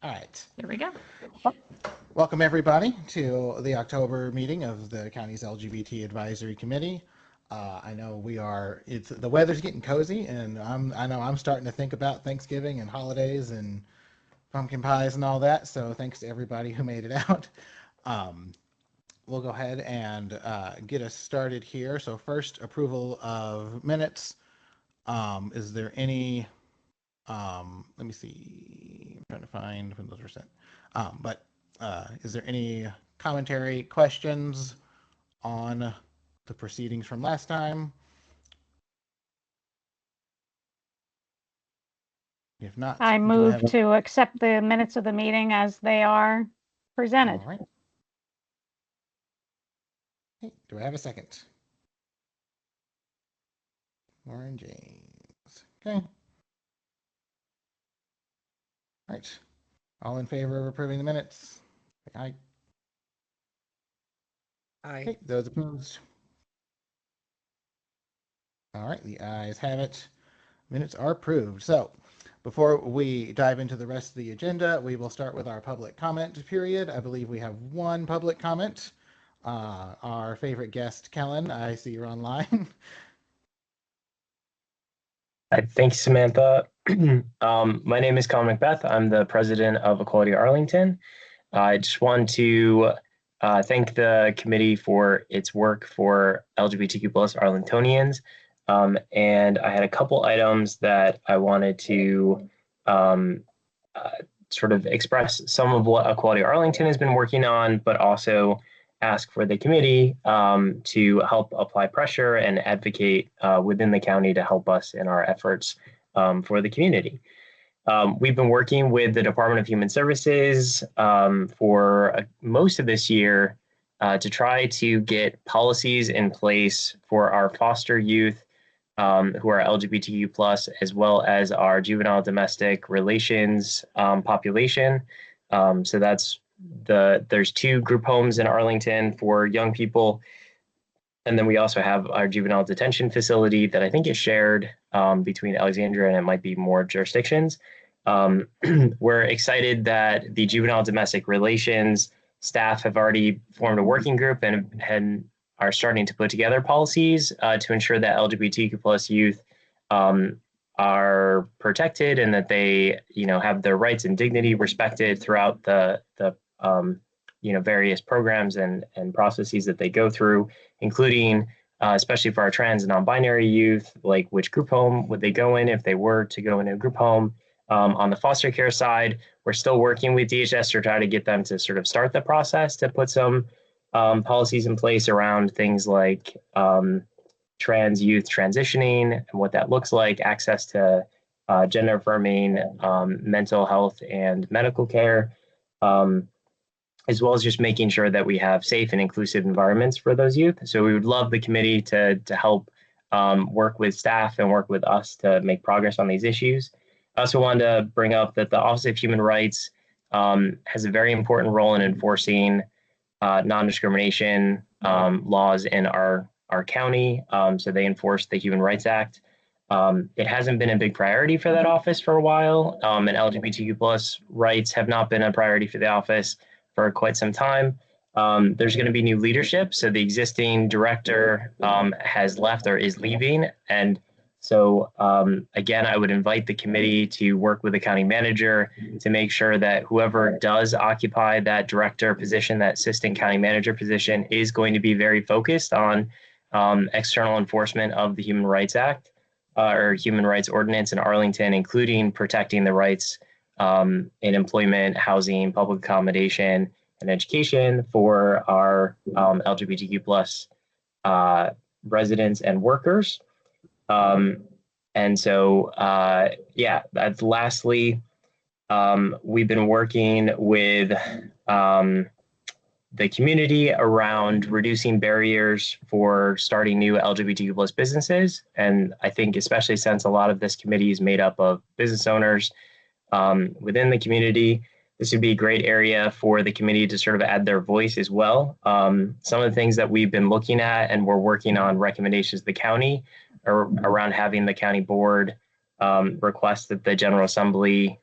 All right. Here we go. Welcome everybody to the October meeting of the county's LGBT Advisory Committee. I know the weather's getting cozy, and I know I'm starting to think about Thanksgiving and holidays and pumpkin pies and all that. So thanks to everybody who made it out. Um, we'll go ahead and get us started here. So first, approval of minutes. Is there any? Let me see. I'm trying to find when those were sent. But is there any commentary, questions on the proceedings from last time? If not, I do move have... to accept the minutes of the meeting as they are presented. All right. Okay, do I have a second? Warren James. Okay. All right. All in favor of approving the minutes? Aye. Aye. Okay, those opposed? All right, the ayes have it. Minutes are approved. So before we dive into the rest of the agenda, we will start with our public comment period. I believe we have one public comment. Our favorite guest, Kellen, I see you're online. Thanks, Samantha. My name is Colin Macbeth. I'm the president of Equality Arlington. I just want to thank the committee for its work for LGBTQ plus Arlingtonians. And I had a couple items that I wanted to sort of express some of what Equality Arlington has been working on, but also ask for the committee to help apply pressure and advocate within the county to help us in our efforts for the community. We've been working with the Department of Human Services for most of this year to try to get policies in place for our foster youth who are LGBTQ plus, as well as our juvenile domestic relations population. So there's 2 group homes in Arlington for young people. And then we also have our juvenile detention facility that I think is shared between Alexandria and it might be more jurisdictions. We're excited that the juvenile domestic relations staff have already formed a working group and are starting to put together policies to ensure that LGBTQ plus youth are protected and that they, have their rights and dignity respected throughout the various programs and processes that they go through, including especially for our trans and non-binary youth, like which group home would they go in if they were to go in a group home. On the foster care side, we're still working with DHS to try to get them to sort of start the process to put some policies in place around things like trans youth transitioning and what that looks like, access to gender affirming mental health and medical care, as well as just making sure that we have safe and inclusive environments for those youth. So we would love the committee to help work with staff and work with us to make progress on these issues. I also wanted to bring up that the Office of Human Rights has a very important role in enforcing non-discrimination laws in our county. So they enforce the Human Rights Act. It hasn't been a big priority for that office for a while, and LGBTQ plus rights have not been a priority for the office for quite some time. There's going to be new leadership. So the existing director has left or is leaving. And so again, I would invite the committee to work with the county manager to make sure that whoever does occupy that director position, that assistant county manager position, is going to be very focused on external enforcement of the Human Rights Act or Human Rights Ordinance in Arlington, including protecting the rights in employment, housing, public accommodation, and education for our LGBTQ plus residents and workers. And so, that's lastly, we've been working with the community around reducing barriers for starting new LGBTQ plus businesses. And I think especially since a lot of this committee is made up of business owners within the community, this would be a great area for the committee to sort of add their voice as well. Some of the things that we've been looking at and we're working on recommendations to the county are around having the county board request that the General Assembly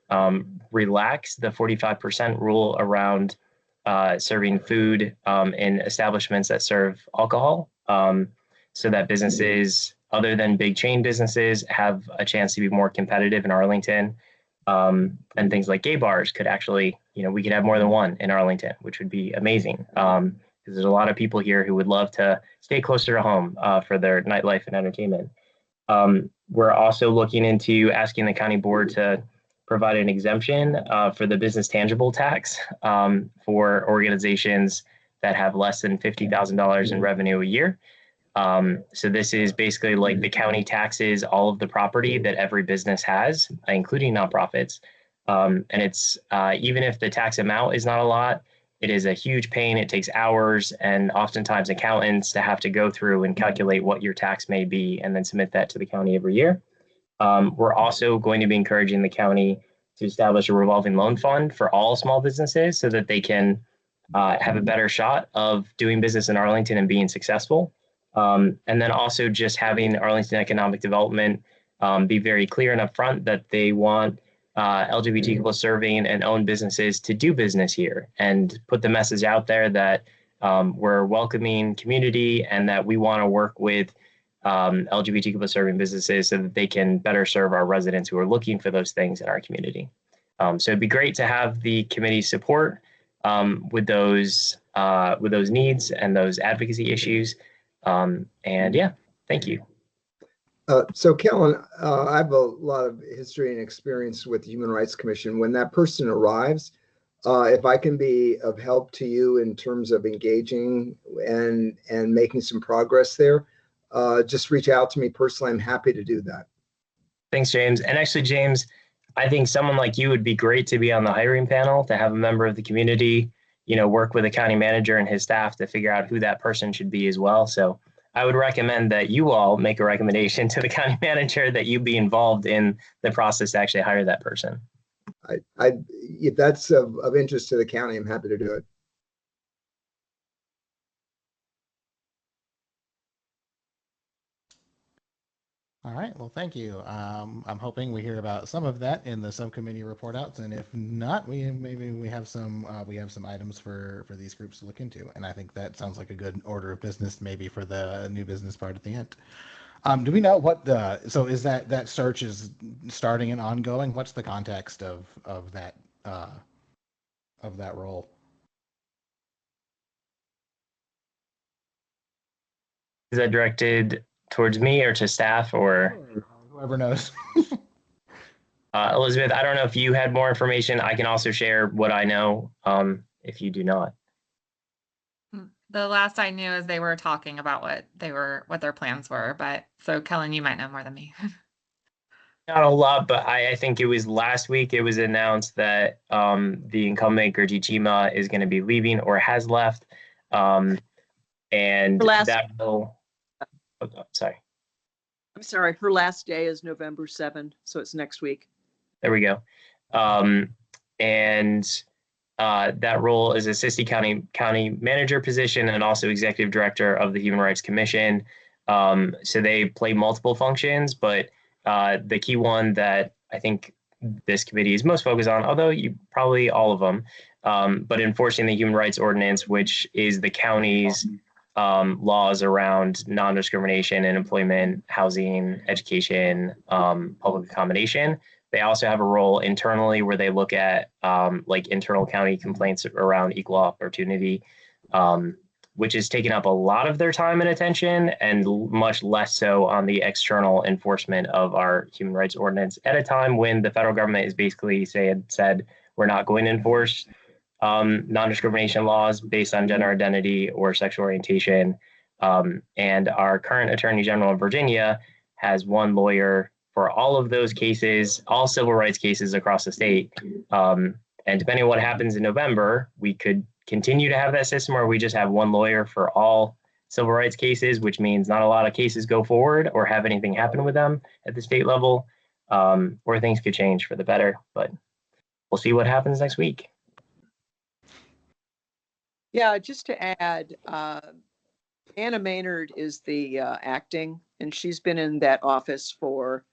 relax the 45% rule around serving food in establishments that serve alcohol, so that businesses other than big chain businesses have a chance to be more competitive in Arlington. And things like gay bars could actually, we could have more than one in Arlington, which would be amazing. Because there's a lot of people here who would love to stay closer to home for their nightlife and entertainment. We're also looking into asking the county board to provide an exemption for the business tangible tax for organizations that have less than $50,000 in revenue a year. So this is basically like the county taxes all of the property that every business has, including nonprofits. And it's even if the tax amount is not a lot, it is a huge pain. It takes hours and oftentimes accountants to have to go through and calculate what your tax may be and then submit that to the county every year. We're also going to be encouraging the county to establish a revolving loan fund for all small businesses so that they can have a better shot of doing business in Arlington and being successful. And then also just having Arlington Economic Development be very clear and upfront that they want LGBTQ+ serving and owned businesses to do business here and put the message out there that we're a welcoming community and that we want to work with LGBTQ+ serving businesses so that they can better serve our residents who are looking for those things in our community. So it'd be great to have the committee's support with those needs and those advocacy issues. And yeah, thank you. So Kellen, I have a lot of history and experience with the Human Rights Commission. When that person arrives, if I can be of help to you in terms of engaging and making some progress there, just reach out to me personally. I'm happy to do that. Thanks, James. And actually, James, I think someone like you would be great to be on the hiring panel, to have a member of the community, work with a county manager and his staff to figure out who that person should be as well. So I would recommend that you all make a recommendation to the county manager that you be involved in the process to actually hire that person. If that's of interest to the county, I'm happy to do it. All right, well, thank you. I'm hoping we hear about some of that in the subcommittee report outs, and if not, maybe we have some items for these groups to look into. And I think that sounds like a good order of business, maybe for the new business part at the end. Do we know what so is that search is starting and ongoing? What's the context of that role? Is that directed towards me or to staff or whoever knows? Elizabeth, I don't know if you had more information. I can also share what I know if you do not. The last I knew is they were talking about what their plans were, but so Kellen, you might know more than me. Not a lot, but I think it was last week it was announced that the incumbent Gurjit Chima is going to be leaving or has left. And that will, sorry. I'm sorry, her last day is November 7th, so it's next week. There we go. And that role is assistant county manager position and also executive director of the Human Rights Commission. So they play multiple functions, but the key one that I think this committee is most focused on, although you probably all of them, but enforcing the Human Rights Ordinance, which is the county's laws around non-discrimination in employment, housing, education, public accommodation. They also have a role internally where they look at like internal county complaints around equal opportunity, which is taking up a lot of their time and attention and much less so on the external enforcement of our human rights ordinance at a time when the federal government is basically said we're not going to enforce non-discrimination laws based on gender identity or sexual orientation. And our current Attorney General of Virginia has one lawyer for all of those cases, all civil rights cases across the state. And depending on what happens in November, we could continue to have that system where we just have one lawyer for all civil rights cases, which means not a lot of cases go forward or have anything happen with them at the state level, or things could change for the better. But we'll see what happens next week. Yeah, just to add, Anna Maynard is the acting, and she's been in that office for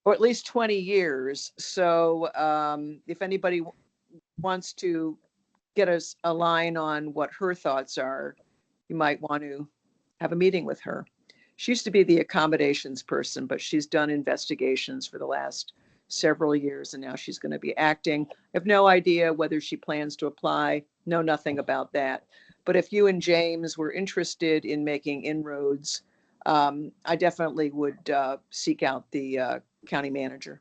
or at least 20 years. So if anybody wants to get us a line on what her thoughts are, you might want to have a meeting with her. She used to be the accommodations person, but she's done investigations for the last several years, and now she's going to be acting. I have no idea whether she plans to apply, know nothing about that. But if you and James were interested in making inroads, I definitely would seek out the county manager.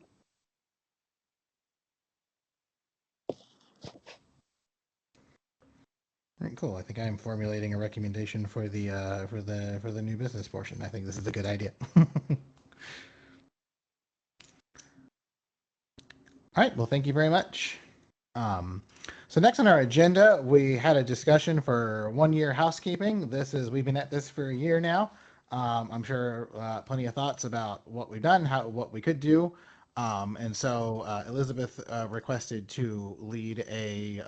All right, cool. I think I'm formulating a recommendation for the new business portion. I think this is a good idea. All right, well, thank you very much. So next on our agenda, we had a discussion for 1 year housekeeping. We've been at this for a year now. I'm sure plenty of thoughts about what we've done, what we could do. And so Elizabeth requested to lead a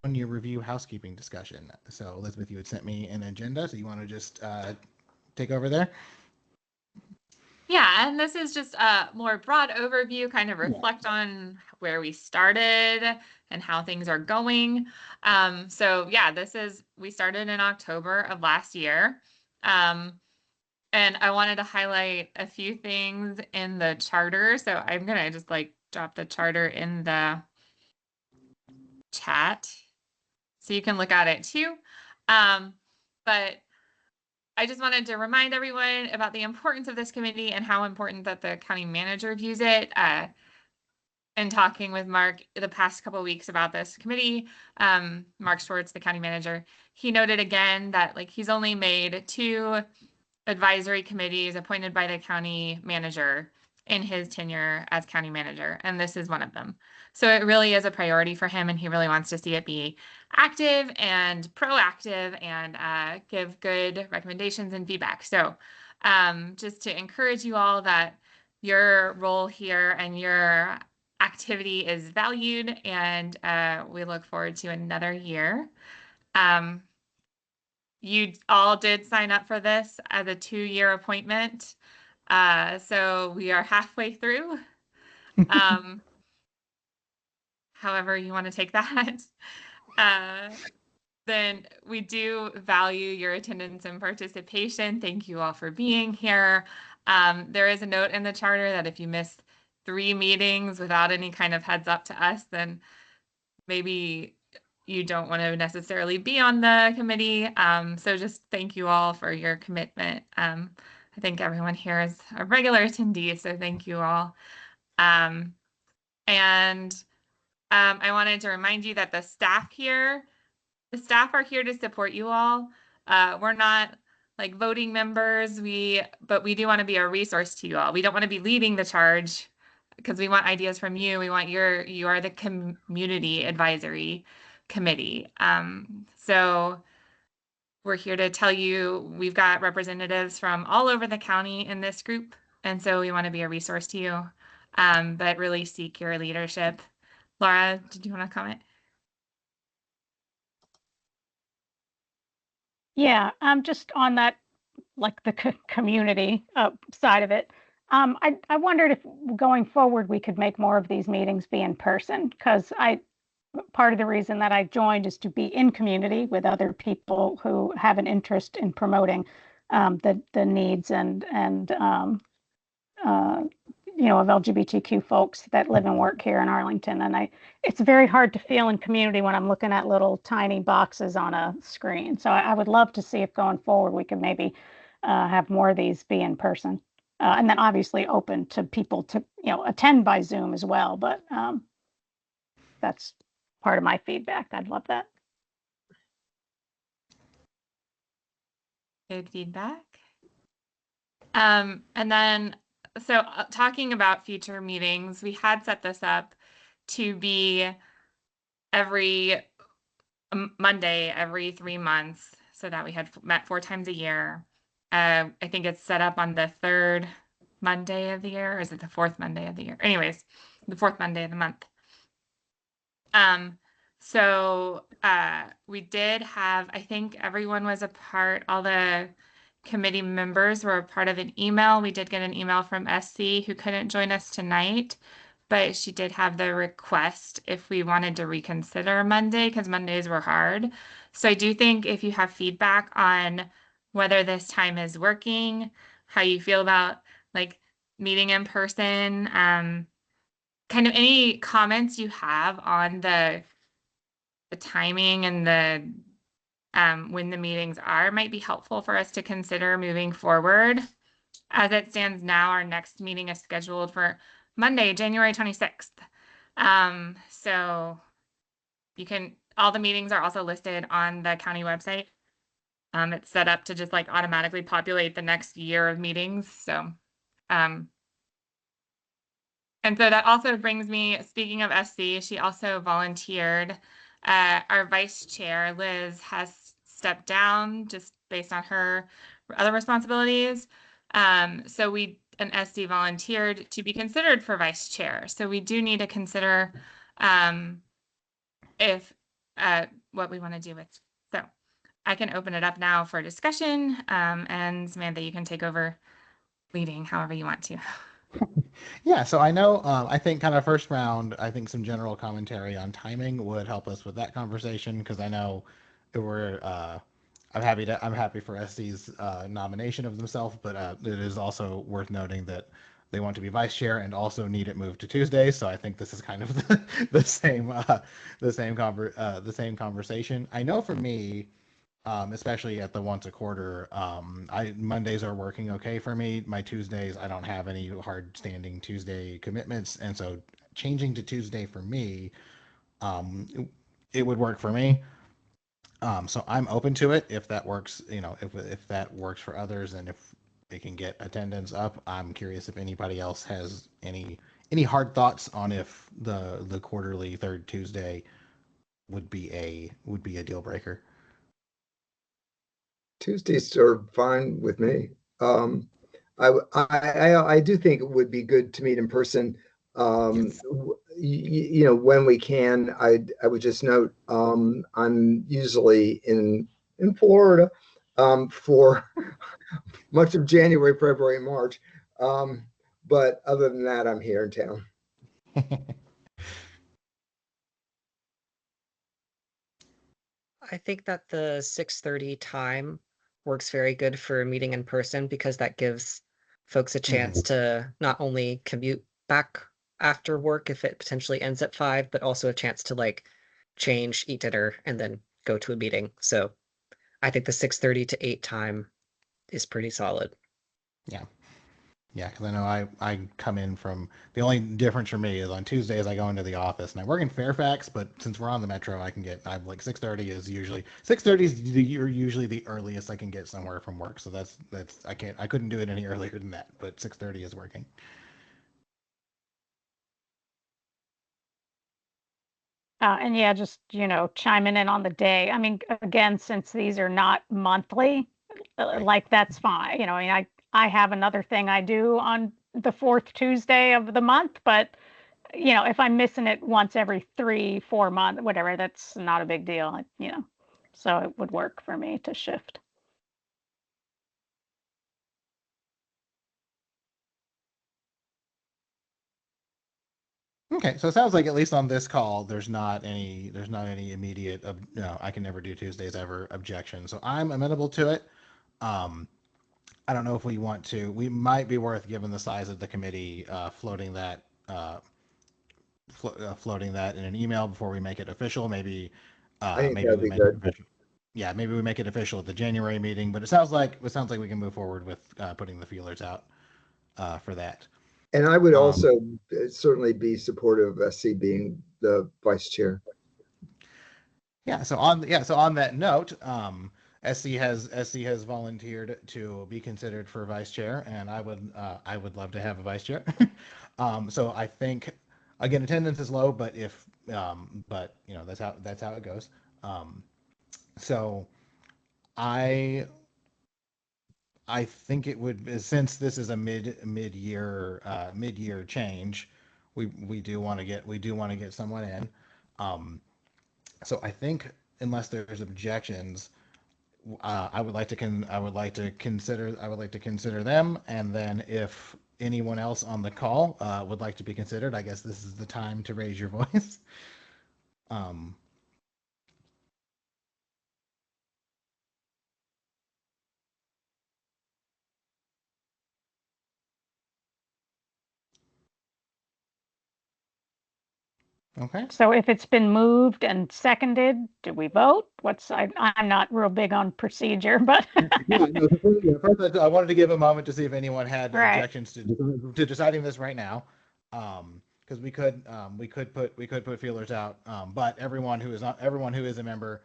1 year review housekeeping discussion. So Elizabeth, you had sent me an agenda, so you want to just take over there? Yeah, and this is just a more broad overview, kind of reflect on where we started and how things are going. So yeah, we started in October of last year. And I wanted to highlight a few things in the charter. So I'm gonna just like drop the charter in the chat so you can look at it too. But I just wanted to remind everyone about the importance of this committee and how important that the county manager views it. And talking with Mark the past couple of weeks about this committee, Mark Schwartz, the county manager, he noted again that like he's only made 2 advisory committees appointed by the county manager in his tenure as county manager, and this is one of them. So it really is a priority for him, and he really wants to see it be active and proactive and give good recommendations and feedback. So just to encourage you all that your role here and your activity is valued, and we look forward to another year. You all did sign up for this as a 2-year appointment. So we are halfway through. However you want to take that. Then we do value your attendance and participation. Thank you all for being here. There is a note in the charter that if you miss 3 meetings without any kind of heads up to us, then maybe you don't want to necessarily be on the committee. So just thank you all for your commitment. I think everyone here is a regular attendee, so thank you all. I wanted to remind you that the staff are here to support you all. We're not like voting members, but we do want to be a resource to you all. We don't want to be leading the charge because we want ideas from you. We want you are the community advisory committee. So we're here to tell you we've got representatives from all over the county in this group. And so we want to be a resource to you, but really seek your leadership. Laura, did you want to comment? Yeah, just on that, like the community side of it. I wondered if going forward we could make more of these meetings be in person, because part of the reason that I joined is to be in community with other people who have an interest in promoting the needs and of LGBTQ folks that live and work here in Arlington. And it's very hard to feel in community when I'm looking at little tiny boxes on a screen. So I would love to see if going forward we could maybe have more of these be in person. And then obviously open to people to attend by Zoom as well. But that's part of my feedback. I'd love that. Good feedback. And then, so talking about future meetings, we had set this up to be every Monday, every 3 months, so that we had met 4 times a year. I think it's set up on the 3rd Monday of the year, or is it the 4th Monday of the year? Anyways, the 4th Monday of the month. So we did have, I think everyone was a part, all the committee members were part of an email. We did get an email from SC who couldn't join us tonight, but she did have the request if we wanted to reconsider Monday because Mondays were hard. So I do think if you have feedback on whether this time is working, how you feel about like meeting in person, kind of any comments you have on the timing and the when the meetings are might be helpful for us to consider moving forward. As it stands now, our next meeting is scheduled for Monday, January 26th. So you can, all the meetings are also listed on the county website. It's set up to just like automatically populate the next year of meetings. So, and so that also brings me, speaking of SC, she also volunteered. Our vice chair, Liz, has stepped down just based on her other responsibilities. So an SC volunteered to be considered for vice chair. So we do need to consider if what we want to do with. So I can open it up now for discussion. And Samantha, you can take over leading however you want to. Yeah, so I know, I think kind of first round, I think some general commentary on timing would help us with that conversation because I know I'm happy for SC's nomination of themselves, but it is also worth noting that they want to be vice chair and also need it moved to Tuesday. So I think this is kind of the same conversation. I know for me, especially at the once a quarter. Mondays are working okay for me. My Tuesdays, I don't have any hard standing Tuesday commitments, and so changing to Tuesday for me, it would work for me. So I'm open to it if that works. If that works for others, and if they can get attendance up. I'm curious if anybody else has any hard thoughts on if the quarterly third Tuesday would be a deal breaker. Tuesdays are fine with me. I do think it would be good to meet in person. Yes. When we can. I would just note I'm usually in Florida for much of January, February, and March. But other than that, I'm here in town. I think that the 6:30 time works very good for a meeting in person because that gives folks a chance to not only commute back after work if it potentially ends at 5, but also a chance to like change, eat dinner, and then go to a meeting. So I think the 6:30 to 8 time is pretty solid. Yeah. Yeah, because I know I come in from the only difference for me is on Tuesdays I go into the office and I work in Fairfax, but since we're on the metro, I'm like 6:30 is usually the earliest I can get somewhere from work. So that's I couldn't do it any earlier than that, but 6:30 is working. And yeah, just, chiming in on the day. I mean, again, since these are not monthly, Right. like that's fine. I mean, I have another thing I do on the fourth Tuesday of the month, but if I'm missing it once every 3, 4 months, whatever, that's not a big deal. So it would work for me to shift. Okay, so it sounds like at least on this call, there's not any immediate, I can never do Tuesdays ever objection. So I'm amenable to it. Um, I don't know if we want to. We might be worth, given the size of the committee, floating that in an email before we make it official. I think Maybe that'd we be make it good. official. Yeah, maybe we make it official at the January meeting. But it sounds like we can move forward with putting the feelers out for that. And I would Um, also certainly be supportive of SC being the vice chair. So on that note, SC has volunteered to be considered for vice chair, and I would love to have a vice chair. So I think again attendance is low, but that's how it goes. Um, so I I think it would, since this is a mid-year change, we do want to get someone in. Um, so I think unless there's objections, I would like to consider them, and then if anyone else on the call would like to be considered, I guess this is the time to raise your voice. Um, okay. So if it's been moved and seconded, do we vote? I'm not real big on procedure, but Yeah, no, first I wanted to give a moment to see if anyone had right. objections to deciding this right now, because we could put feelers out, but everyone who is a member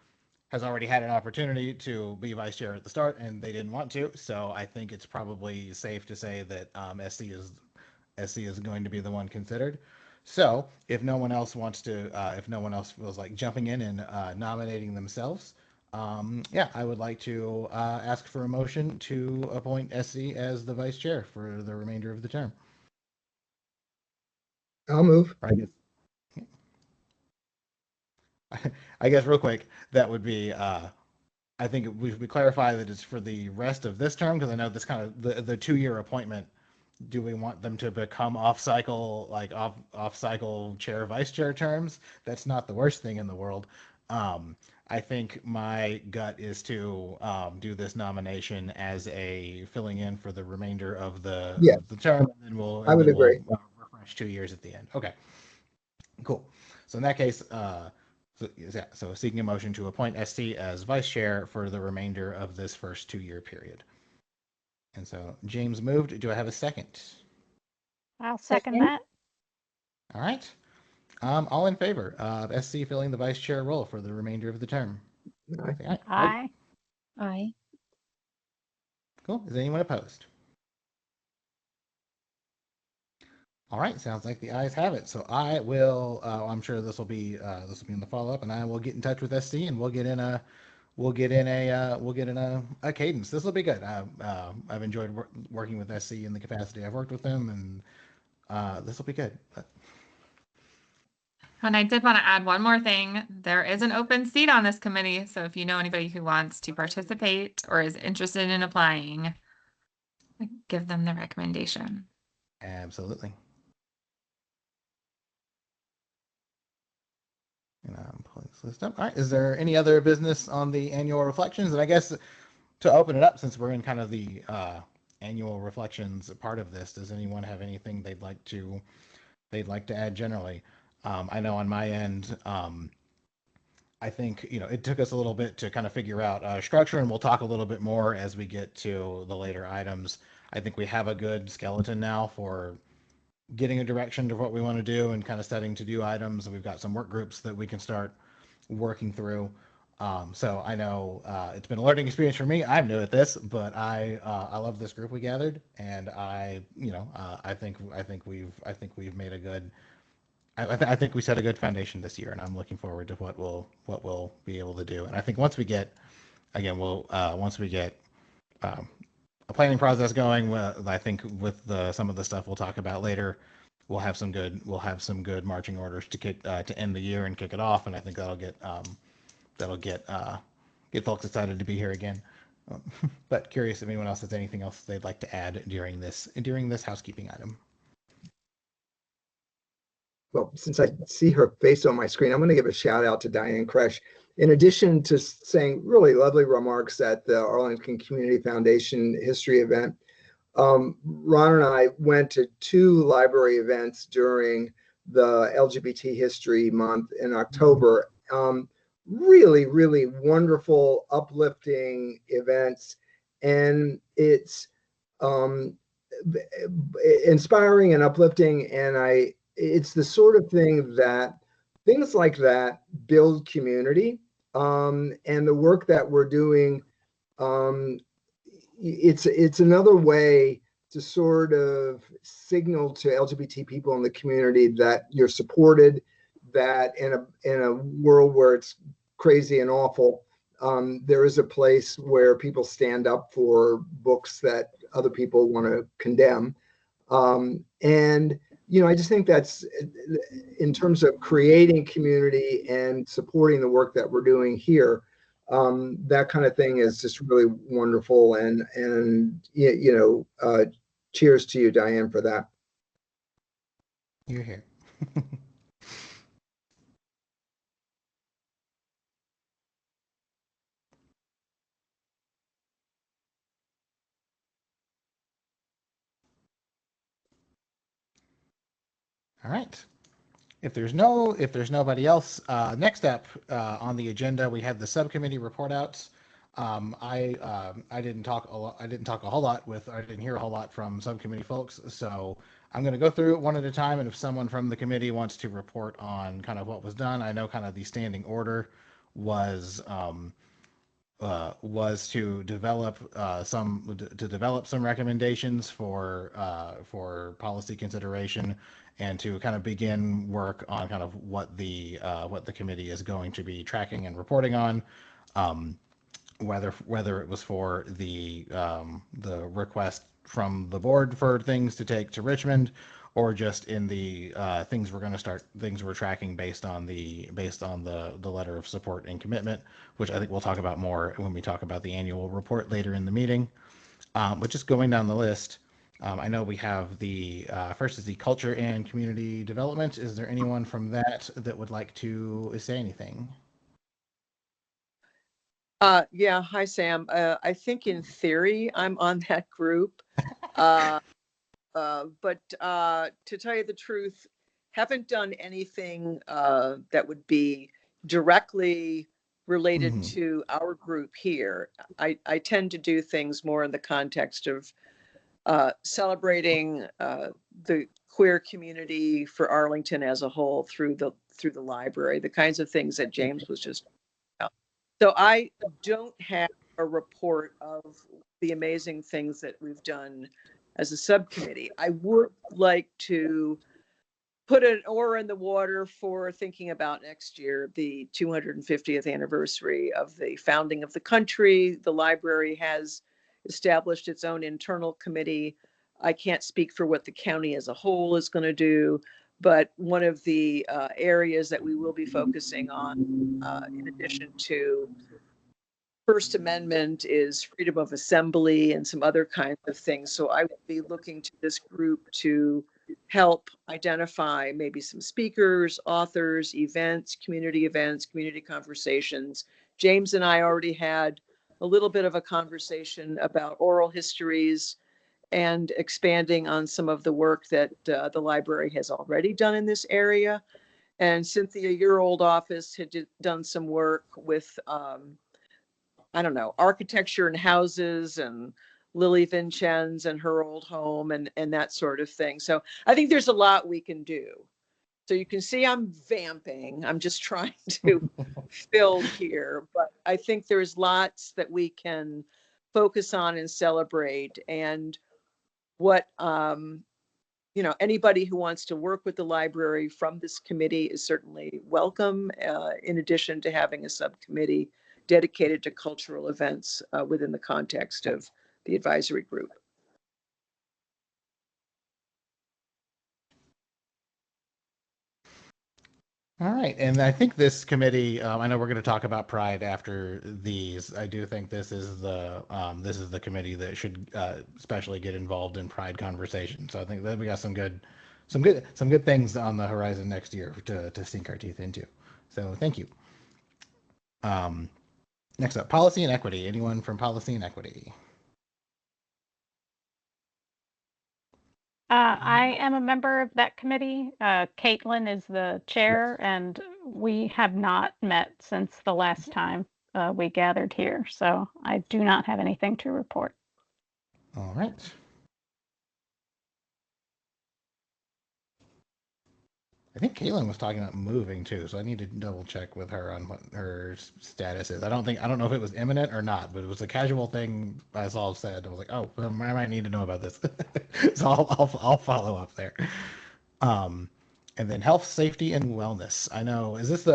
has already had an opportunity to be vice chair at the start, and they didn't want to. So I think it's probably safe to say that SC is going to be the one considered. So if no one else if no one else feels like jumping in and nominating themselves, yeah, I would like to ask for a motion to appoint SC as the vice chair for the remainder of the term. I'll move. I guess real quick, that would be, I think we clarify that it's for the rest of this term, because I know this kind of the 2-year appointment. Do we want them to become off cycle chair vice chair terms? That's not the worst thing in the world. I think my gut is to do this nomination as a filling in for the remainder of Yeah, the term, and then I would agree. refresh 2 years at the end. Okay, cool. So in that case, so seeking a motion to appoint SC as vice chair for the remainder of this first 2-year period. And so James moved. Do I have a second? I'll second that. All right. All in favor of SC filling the vice chair role for the remainder of the term? Aye. Say aye. Aye. Aye. Cool. Is anyone opposed? All right. Sounds like the ayes have it. So I will. I'm sure this will be in the follow up, and I will get in touch with SC, and we'll get in a cadence. This will be good. I've enjoyed working with SC in the capacity I've worked with them, and this will be good. And I did want to add one more thing. There is an open seat on this committee. So if you know anybody who wants to participate or is interested in applying, give them the recommendation. Absolutely. And I'm pulling this list up. All right. Is there any other business on the annual reflections? And I guess to open it up, since we're in kind of the annual reflections part of this, does anyone have anything they'd like to add generally? I know on my end, I think it took us a little bit to kind of figure out structure, and we'll talk a little bit more as we get to the later items. I think we have a good skeleton now for getting a direction to what we want to do and kind of setting to do items. We've got some work groups that we can start working through. So I know it's been a learning experience for me. I'm new at this, but I love this group we gathered, and I think we've made a good. I think we set a good foundation this year, and I'm looking forward to what we'll be able to do. And I think once we get a planning process going, I think with some of the stuff we'll talk about later, we'll have some good marching orders to end the year and kick it off. And I think that'll get folks excited to be here again. But curious if anyone else has anything else they'd like to add during this housekeeping item. Well, since I see her face on my screen, I'm going to give a shout out to Diane Kresh. In addition to saying really lovely remarks at the Arlington Community Foundation history event, Ron and I went to 2 library events during the LGBT History Month in October. Really, really wonderful, uplifting events. And it's inspiring and uplifting. And it's the sort of things like that build community. And the work that we're doing, it's another way to sort of signal to LGBT people in the community that you're supported, that in a world where it's crazy and awful, there is a place where people stand up for books that other people want to condemn. And I just think that's, in terms of creating community and supporting the work that we're doing here, That kind of thing is just really wonderful. And cheers to you, Diane, for that. You're here. All right. If there's nobody else, next up on the agenda, we have the subcommittee report outs. I didn't talk a lot. I didn't hear a whole lot from subcommittee folks. So I'm going to go through it one at a time. And if someone from the committee wants to report on kind of what was done, I know kind of the standing order was to develop some recommendations for policy consideration, and to kind of begin work on kind of what the committee is going to be tracking and reporting on, whether it was for the request from the board for things to take to Richmond, or just in the things we're tracking based on the letter of support and commitment, which I think we'll talk about more when we talk about the annual report later in the meeting. But just going down the list, I know we have the first is the culture and community development. Is there anyone from that would like to say anything? Yeah, hi, Sam. I think in theory I'm on that group. But to tell you the truth, haven't done anything that would be directly related to our group here. I tend to do things more in the context of celebrating the queer community for Arlington as a whole through the library, the kinds of things that James was just about. So I don't have a report of the amazing things that we've done as a subcommittee. I would like to put an oar in the water for thinking about next year, the 250th anniversary of the founding of the country. The library has established its own internal committee. I can't speak for what the county as a whole is going to do, but one of the areas that we will be focusing on, in addition to First Amendment, is freedom of assembly and some other kinds of things. So I would be looking to this group to help identify maybe some speakers, authors, events, community conversations. James and I already had a little bit of a conversation about oral histories and expanding on some of the work that the library has already done in this area. And Cynthia, your old office had done some work with I don't know, architecture and houses, and Lily Vincenz and her old home, and that sort of thing. So I think there's a lot we can do. So you can see I'm vamping. I'm just trying to fill here, but I think there's lots that we can focus on and celebrate. And what, anybody who wants to work with the library from this committee is certainly welcome, in addition to having a subcommittee dedicated to cultural events within the context of the advisory group. All right, and I think this committee. I know we're going to talk about Pride after these. I do think this is the committee that should especially get involved in Pride conversation. So I think that we got some good things on the horizon next year to sink our teeth into. So thank you. Next up, policy and equity. Anyone from policy and equity? I am a member of that committee. Caitlin is the chair, and we have not met since the last time we gathered here. So I do not have anything to report. All right. I think Caitlin was talking about moving too, so I need to double check with her on what her status is. I don't know if it was imminent or not, but it was a casual thing I saw said. I was like, oh, I might need to know about this, so I'll follow up there. And then health, safety, and wellness. I know is this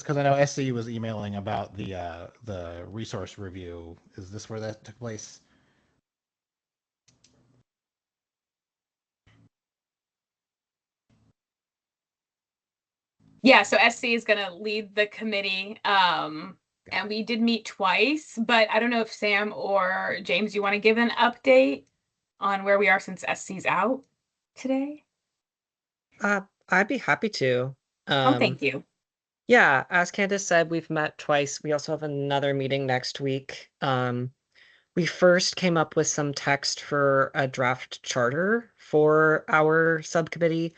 because I know SC was emailing about the resource review. Is this where that took place? Yeah, so SC is going to lead the committee and we did meet twice, but I don't know if Sam or James, you want to give an update on where we are since SC's out today? I'd be happy to. Oh, thank you. Yeah, as Candace said, we've met twice. We also have another meeting next week. We first came up with some text for a draft charter for our subcommittee,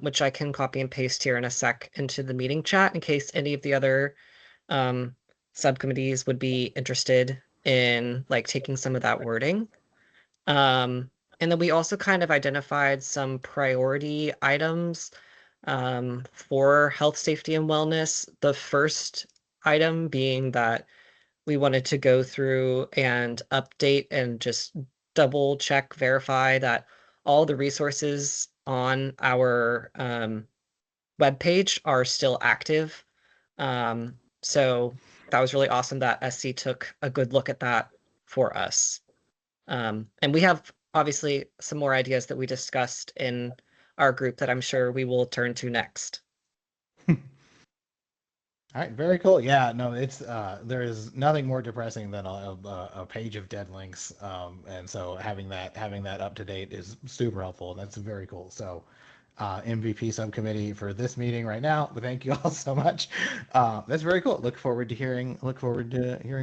which I can copy and paste here in a sec into the meeting chat in case any of the other subcommittees would be interested in like taking some of that wording. And then we also kind of identified some priority items for health, safety, and wellness. The first item being that we wanted to go through and update and just double check, verify that all the resources on our webpage are still active. So that was really awesome that SC took a good look at that for us. And we have obviously some more ideas that we discussed in our group that I'm sure we will turn to next. All right, very cool. Yeah, no, it's there is nothing more depressing than a page of dead links, and so having that up to date is super helpful. And that's very cool. So, MVP subcommittee for this meeting right now. But thank you all so much. That's very cool. Look forward to hearing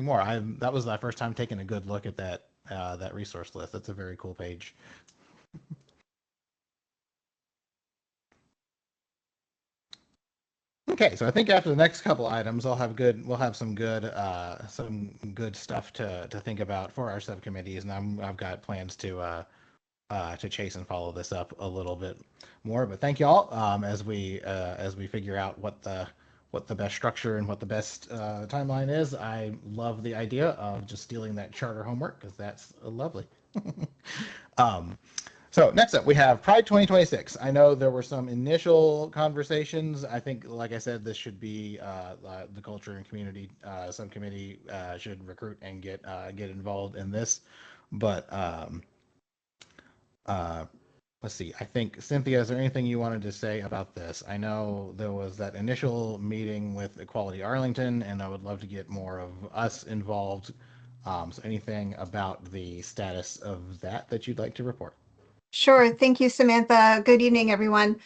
more. That was my first time taking a good look at that resource list. That's a very cool page. Okay, so I think after the next couple items, we'll have some good stuff to think about for our subcommittees, and I've got plans to chase and follow this up a little bit more. But thank you all as we figure out what the best structure and what the best timeline is. I love the idea of just stealing that charter homework because that's lovely. So next up, we have Pride 2026. I know there were some initial conversations. I think, like I said, this should be the Culture and Community Subcommittee should recruit and get involved in this. But let's see. I think, Cynthia, is there anything you wanted to say about this? I know there was that initial meeting with Equality Arlington, and I would love to get more of us involved. So anything about the status of that you'd like to report? Sure. Thank you, Samantha. Good evening, everyone.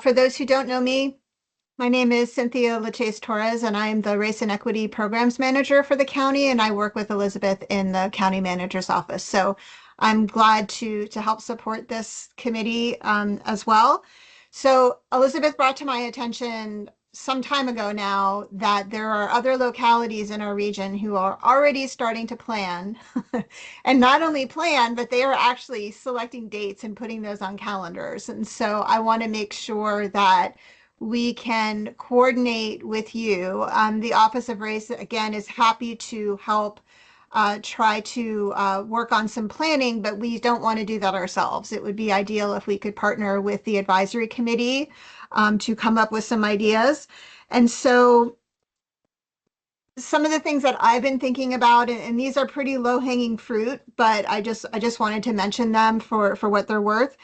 For those who don't know me, my name is Cynthia Lachaise Torres, and I am the Race and Equity Programs Manager for the county, and I work with Elizabeth in the County Manager's Office. So I'm glad to help support this committee as well. So Elizabeth brought to my attention some time ago now that there are other localities in our region who are already starting to plan and not only plan, but they are actually selecting dates and putting those on calendars. And so I want to make sure that we can coordinate with you. The Office of Race, again, is happy to help try to work on some planning, but we don't want to do that ourselves. It would be ideal if we could partner with the advisory committee to come up with some ideas. And so some of the things that I've been thinking about, and these are pretty low-hanging fruit, but I just wanted to mention them for what they're worth.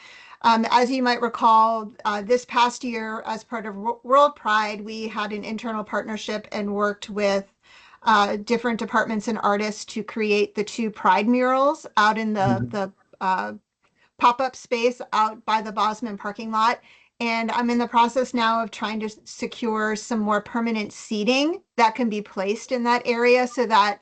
As you might recall, this past year, as part of World Pride, we had an internal partnership and worked with different departments and artists to create the 2 Pride murals out in the pop-up space out by the Bosman parking lot. And I'm in the process now of trying to secure some more permanent seating that can be placed in that area so that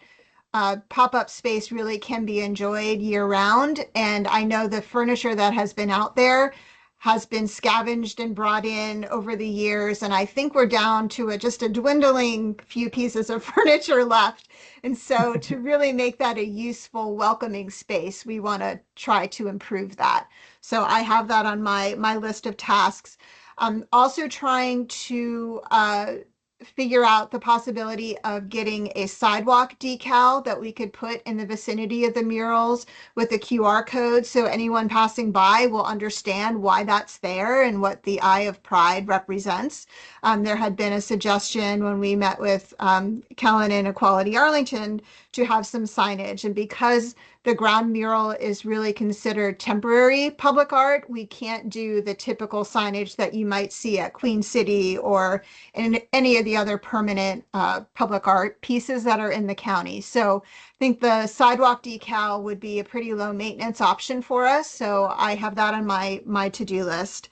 pop-up space really can be enjoyed year-round. And I know the furniture that has been out there has been scavenged and brought in over the years. And I think we're down to just a dwindling few pieces of furniture left. And so to really make that a useful, welcoming space, we want to try to improve that. So I have that on my list of tasks. I'm also trying to figure out the possibility of getting a sidewalk decal that we could put in the vicinity of the murals with a QR code so anyone passing by will understand why that's there and what the Eye of Pride represents. There had been a suggestion when we met with Kellen and Equality Arlington to have some signage, and because the ground mural is really considered temporary public art. We can't do the typical signage that you might see at Queen City or in any of the other permanent public art pieces that are in the county. So I think the sidewalk decal would be a pretty low maintenance option for us. So I have that on my to-do list.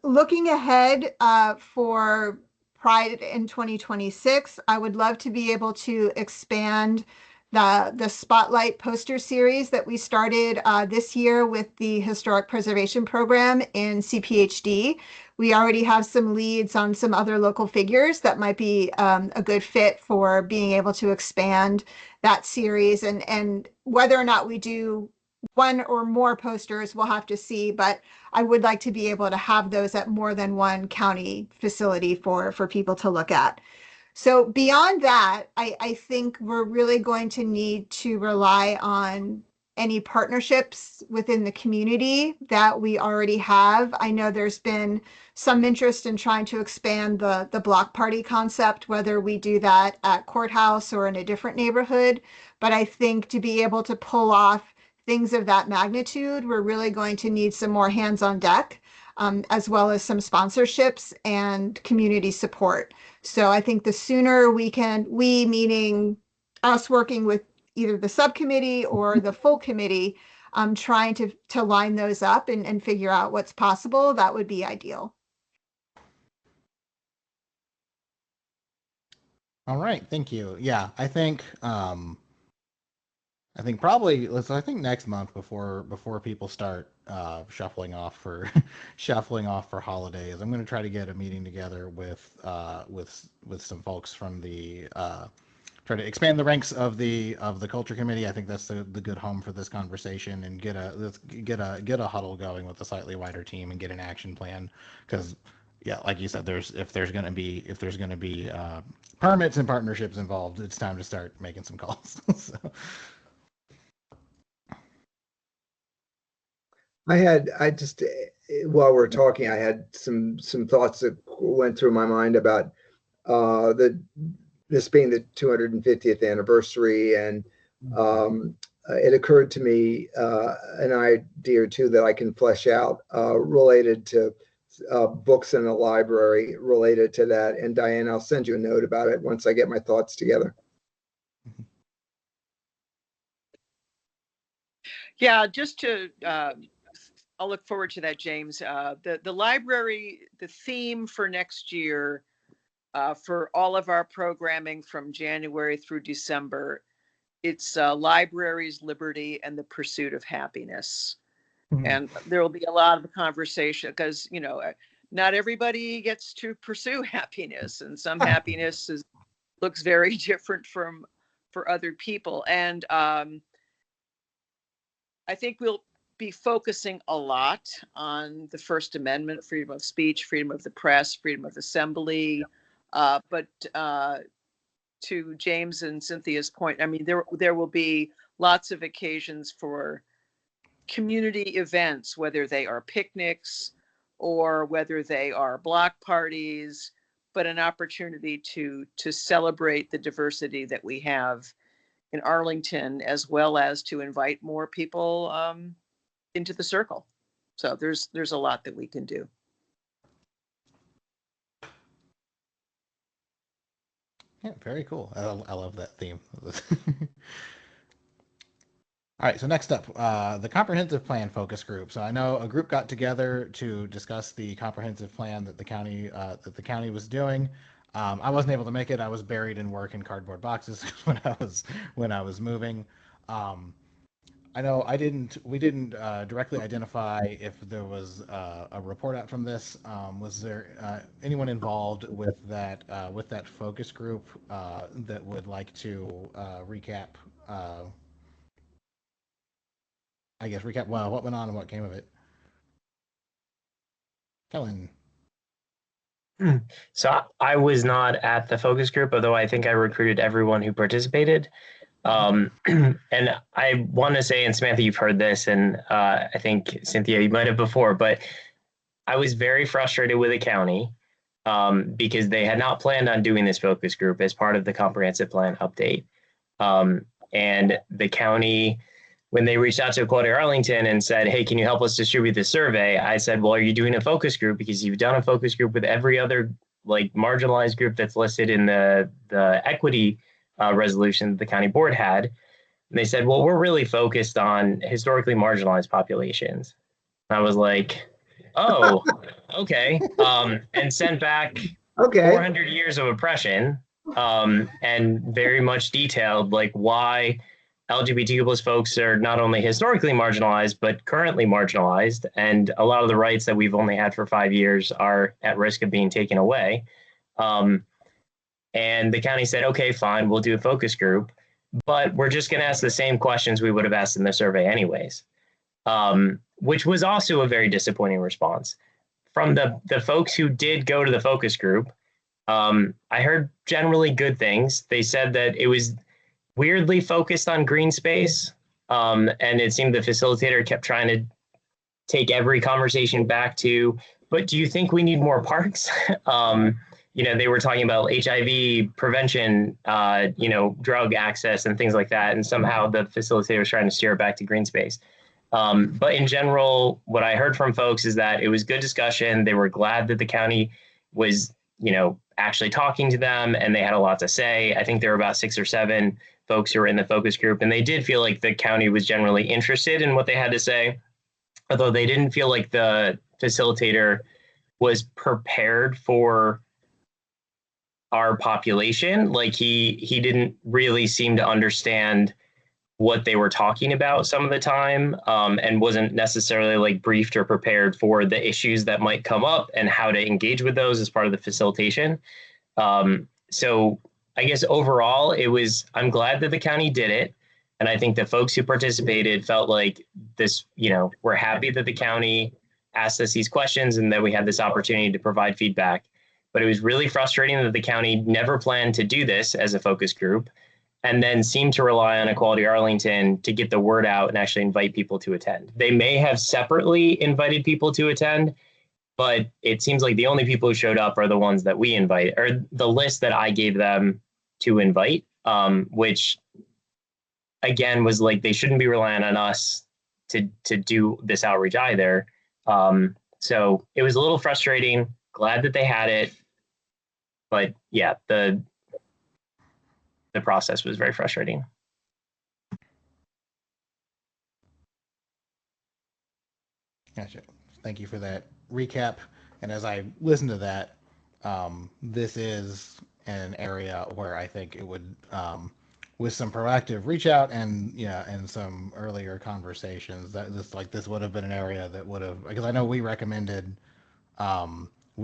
Looking ahead for Pride in 2026, I would love to be able to expand the Spotlight poster series that we started this year with the Historic Preservation Program in CPHD. We already have some leads on some other local figures that might be a good fit for being able to expand that series. And whether or not we do one or more posters, we'll have to see, but I would like to be able to have those at more than one county facility for people to look at. So beyond that, I think we're really going to need to rely on any partnerships within the community that we already have. I know there's been some interest in trying to expand the block party concept, whether we do that at Courthouse or in a different neighborhood. But I think to be able to pull off things of that magnitude, we're really going to need some more hands on deck, as well as some sponsorships and community support. So I think the sooner we meaning us working with either the subcommittee or the full committee, trying to line those up and figure out what's possible, that would be ideal. All right, thank you. Yeah, I think probably I think next month before people start shuffling off for shuffling off for holidays, I'm going to try to get a meeting together with some folks from the try to expand the ranks of the culture committee. I think that's the good home for this conversation, and get a huddle going with a slightly wider team and get an action plan, because yeah, like you said, if there's going to be permits and partnerships involved, it's time to start making some calls. So. While we're talking, I had some thoughts that went through my mind about this being the 250th anniversary, and it occurred to me an idea or two that I can flesh out related to books in the library related to that. And Diane, I'll send you a note about it once I get my thoughts together. Yeah, just to I'll look forward to that, James. The library, the theme for next year, for all of our programming from January through December, it's libraries, liberty, and the pursuit of happiness. Mm-hmm. And there will be a lot of conversation because, not everybody gets to pursue happiness, and some happiness looks very different for other people. And I think we'll be focusing a lot on the First Amendment, freedom of speech, freedom of the press, freedom of assembly. But to James and Cynthia's point, I mean, there will be lots of occasions for community events, whether they are picnics or whether they are block parties, but an opportunity to celebrate the diversity that we have in Arlington, as well as to invite more people into the circle. So there's a lot that we can do. Yeah, very cool. I love that theme. All right, so next up, the comprehensive plan focus group. So I know a group got together to discuss the comprehensive plan that the county was doing. I wasn't able to make it. I was buried in work in cardboard boxes when I was moving. I know we didn't directly identify if there was a report out from this. Was there anyone involved with that focus group that would like to recap? Recap what went on and what came of it. Kellen. So I was not at the focus group, although I think I recruited everyone who participated. And I want to say, and Samantha, you've heard this, and I think Cynthia, you might have before, but I was very frustrated with the county because they had not planned on doing this focus group as part of the comprehensive plan update. And the county when they reached out to Equality Arlington and said, hey, can you help us distribute this survey? I said, well, are you doing a focus group? Because you've done a focus group with every other like marginalized group that's listed in the equity resolution that the county board had. And they said, well, we're really focused on historically marginalized populations. And I was like, oh, okay. And sent back Okay. 400 years of oppression, and very much detailed like why LGBTQ plus folks are not only historically marginalized, but currently marginalized. And a lot of the rights that we've only had for 5 years are at risk of being taken away. And the county said, okay, fine, we'll do a focus group, but we're just going to ask the same questions we would have asked in the survey anyways, which was also a very disappointing response. From the folks who did go to the focus group, I heard generally good things. They said that it was weirdly focused on green space. And it seemed the facilitator kept trying to take every conversation back to, but do you think we need more parks? They were talking about HIV prevention, drug access and things like that. And somehow the facilitator was trying to steer it back to green space. But in general, what I heard from folks is that it was good discussion. They were glad that the county was, actually talking to them, and they had a lot to say. I think there were about 6 or 7 folks who were in the focus group, and they did feel like the county was generally interested in what they had to say, although they didn't feel like the facilitator was prepared for our population. Like he didn't really seem to understand what they were talking about some of the time, and wasn't necessarily like briefed or prepared for the issues that might come up and how to engage with those as part of the facilitation. So I guess overall I'm glad that the county did it. And I think the folks who participated felt like this, we're happy that the county asked us these questions and that we had this opportunity to provide feedback. But it was really frustrating that the county never planned to do this as a focus group, and then seem to rely on Equality Arlington to get the word out and actually invite people to attend. They may have separately invited people to attend, but it seems like the only people who showed up are the ones that we invite, or the list that I gave them to invite, which again was like they shouldn't be relying on us to do this outreach either. So it was a little frustrating. Glad that they had it, but yeah, the process was very frustrating. Gotcha. Thank you for that recap. And as I listen to that, this is an area where I think it would, with some proactive reach out and some earlier conversations, that this would have been an area that would have, because I know we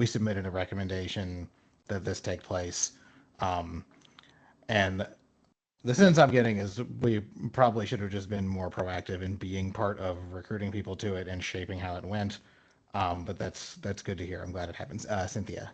submitted a recommendation that this take place. And the sense I'm getting is we probably should have just been more proactive in being part of recruiting people to it and shaping how it went. But that's good to hear. I'm glad it happens. Cynthia.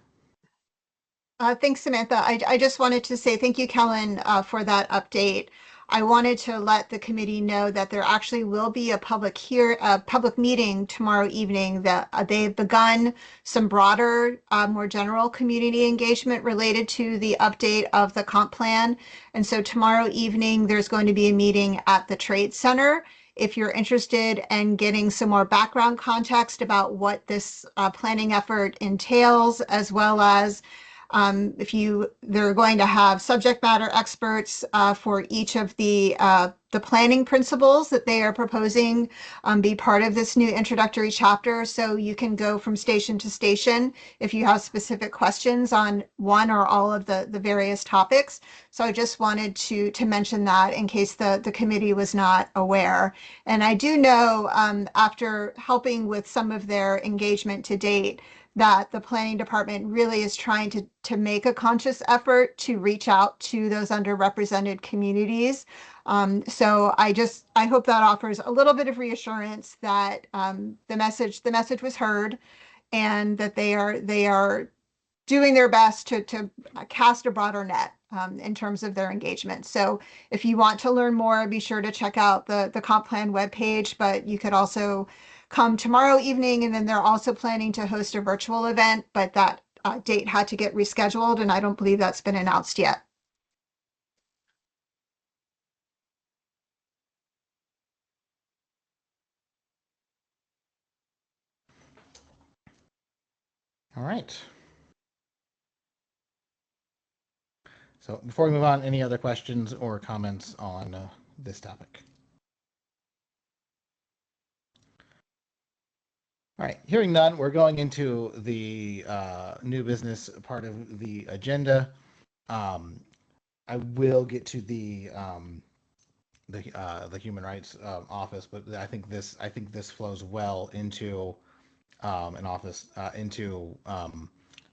Thanks, Samantha. I just wanted to say thank you, Kellen, for that update. I wanted to let the committee know that there actually will be a public meeting tomorrow evening. That they've begun some broader, more general community engagement related to the update of the comp plan. And so tomorrow evening, there's going to be a meeting at the Trade Center. If you're interested in getting some more background context about what this planning effort entails, as well as they're going to have subject matter experts for each of the planning principles that they are proposing be part of this new introductory chapter. So you can go from station to station if you have specific questions on one or all of the various topics. So I just wanted to mention that in case the committee was not aware. And I do know after helping with some of their engagement to date, that the planning department really is trying to make a conscious effort to reach out to those underrepresented communities. So I hope that offers a little bit of reassurance that the message was heard, and that they are doing their best to cast a broader net in terms of their engagement. So if you want to learn more, be sure to check out the comp plan webpage, but you could also come tomorrow evening, and then they're also planning to host a virtual event, but that date had to get rescheduled, and I don't believe that's been announced yet. All right. So before we move on, any other questions or comments on this topic? All right, hearing none, we're going into the new business part of the agenda. I will get to the Human Rights Office, but I think this flows well into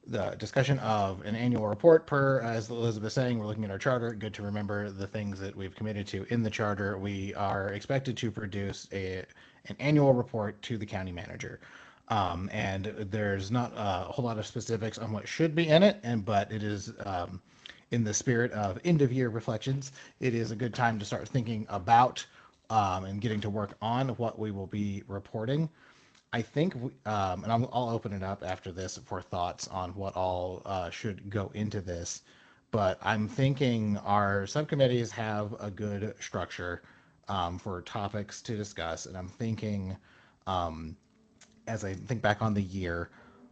the discussion of an annual report. Per, as Elizabeth was saying, we're looking at our charter. Good to remember the things that we've committed to in the charter. We are expected to produce an annual report to the county manager. And there's not a whole lot of specifics on what should be in it, but it is in the spirit of end of year reflections. It is a good time to start thinking about and getting to work on what we will be reporting. I think, and I'll open it up after this for thoughts on what all should go into this, but I'm thinking our subcommittees have a good structure for topics to discuss, and I'm thinking, as I think back on the year,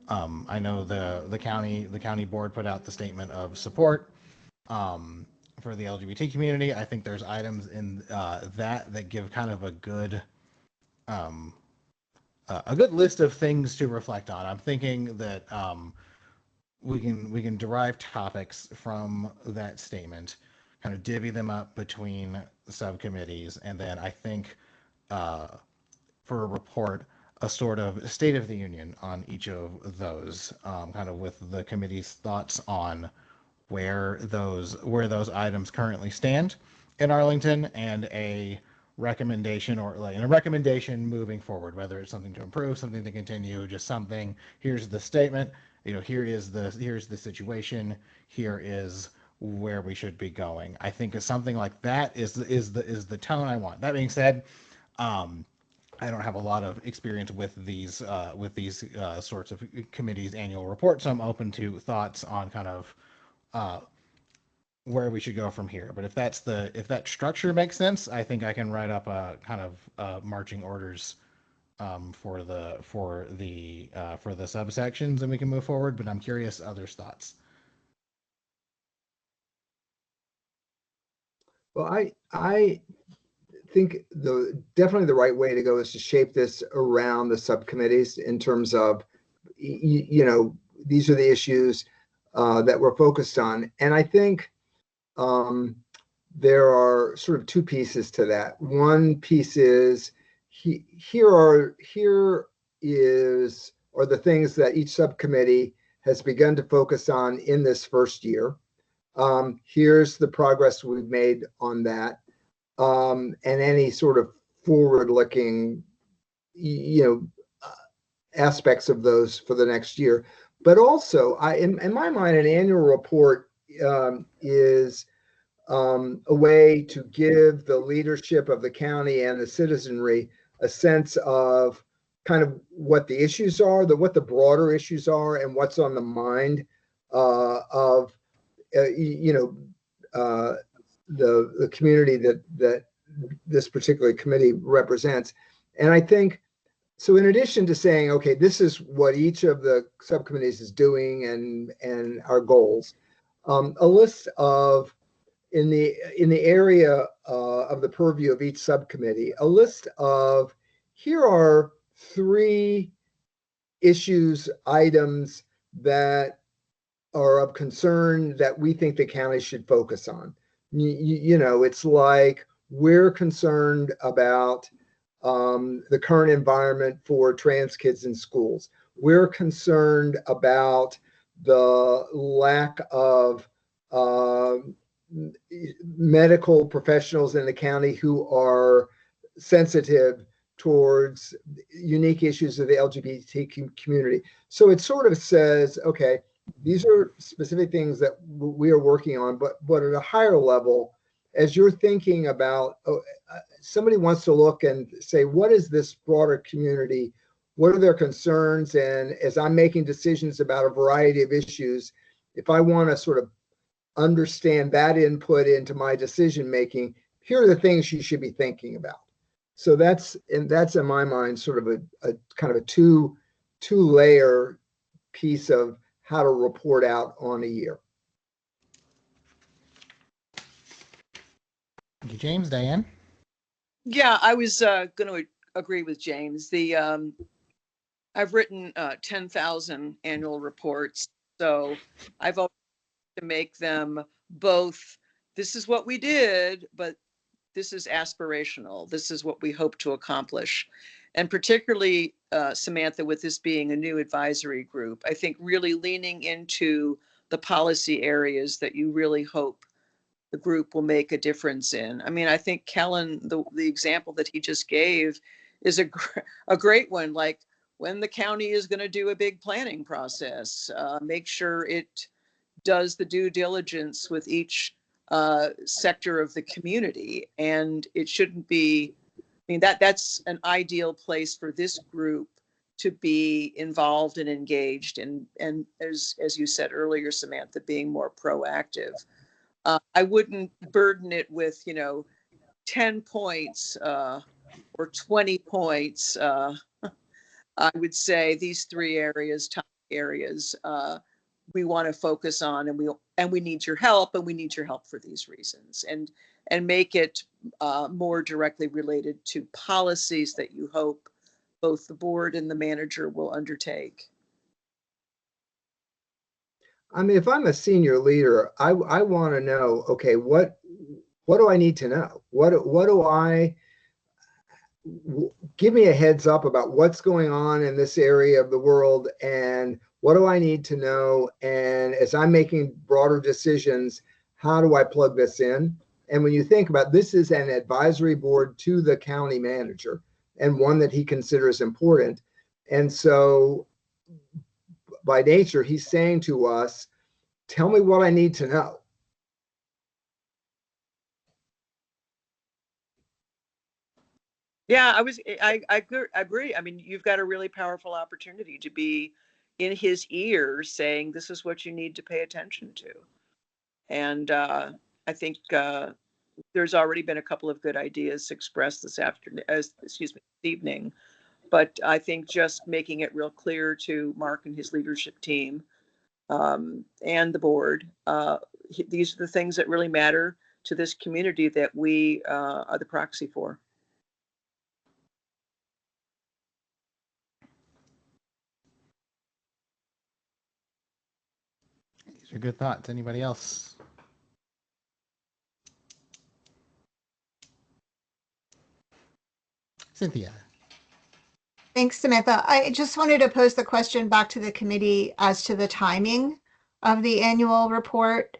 I know the county board put out the statement of support for the LGBT community. I think there's items in that give kind of a good list of things to reflect on. I'm thinking that we can derive topics from that statement, kind of divvy them up between subcommittees, and then I think for a report, a sort of state of the union on each of those, kind of with the committee's thoughts on where those items currently stand in Arlington, and a recommendation moving forward, whether it's something to improve, something to continue, just something. Here's the statement. Here's the situation. Here is where we should be going. I think something like that is the tone I want. That being said, I don't have a lot of experience with these sorts of committees' annual reports, so I'm open to thoughts on kind of where we should go from here. But if that structure makes sense, I think I can write up a kind of marching orders for the subsections, and we can move forward. But I'm curious others' thoughts. Well, I think definitely the right way to go is to shape this around the subcommittees in terms of, these are the issues that we're focused on. And I think there are sort of two pieces to that. One piece is here are the things that each subcommittee has begun to focus on in this first year. Here's the progress we've made on that, and any sort of forward-looking, aspects of those for the next year. But also, in my mind, an annual report is a way to give the leadership of the county and the citizenry a sense of kind of what the issues are, what the broader issues are, and what's on the mind of the community that this particular committee represents. And I think so. In addition to saying, okay, this is what each of the subcommittees is doing and our goals, a list of in the area of the purview of each subcommittee, a list of here are 3 issues, items that are of concern that we think the county should focus on. It's like we're concerned about the current environment for trans kids in schools. We're concerned about the lack of medical professionals in the county who are sensitive towards unique issues of the LGBT community. So it sort of says, okay, these are specific things that we are working on, but at a higher level, as you're thinking about, somebody wants to look and say, what is this broader community? What are their concerns? And as I'm making decisions about a variety of issues, if I want to sort of understand that input into my decision making, here are the things you should be thinking about. So that's in my mind sort of a kind of a two layer piece of how to report out on a year. Thank you, James. Diane? Yeah, I was going to agree with James. I've written 10,000 annual reports, so I've always to make them both, this is what we did, but this is aspirational. This is what we hope to accomplish. And particularly, Samantha, with this being a new advisory group, I think really leaning into the policy areas that you really hope the group will make a difference in. I mean, I think Kellen, the example that he just gave is a great one. Like when the county is going to do a big planning process, make sure it does the due diligence with each sector of the community. And it shouldn't be, I mean, that's an ideal place for this group to be involved and engaged and as you said earlier, Samantha, being more proactive. I wouldn't burden it with, 10 points or 20 points. I would say these three areas, top areas, we want to focus on, and we need your help, and we need your help for these reasons, and make it more directly related to policies that you hope both the board and the manager will undertake. I mean, if I'm a senior leader, I want to know, okay, what do I need to know? What do I, give me a heads up about what's going on in this area of the world, and what do I need to know? And as I'm making broader decisions, how do I plug this in? And when you think about this, is an advisory board to the county manager, and one that he considers important. And so by nature, he's saying to us, tell me what I need to know. Yeah, I agree. I mean, you've got a really powerful opportunity to be in his ears saying, this is what you need to pay attention to. And I think there's already been a couple of good ideas expressed this evening. But I think just making it real clear to Mark and his leadership team and the board, these are the things that really matter to this community that we are the proxy for. These are good thoughts. Anybody else? Cynthia. Thanks, Samantha. I just wanted to pose the question back to the committee as to the timing of the annual report.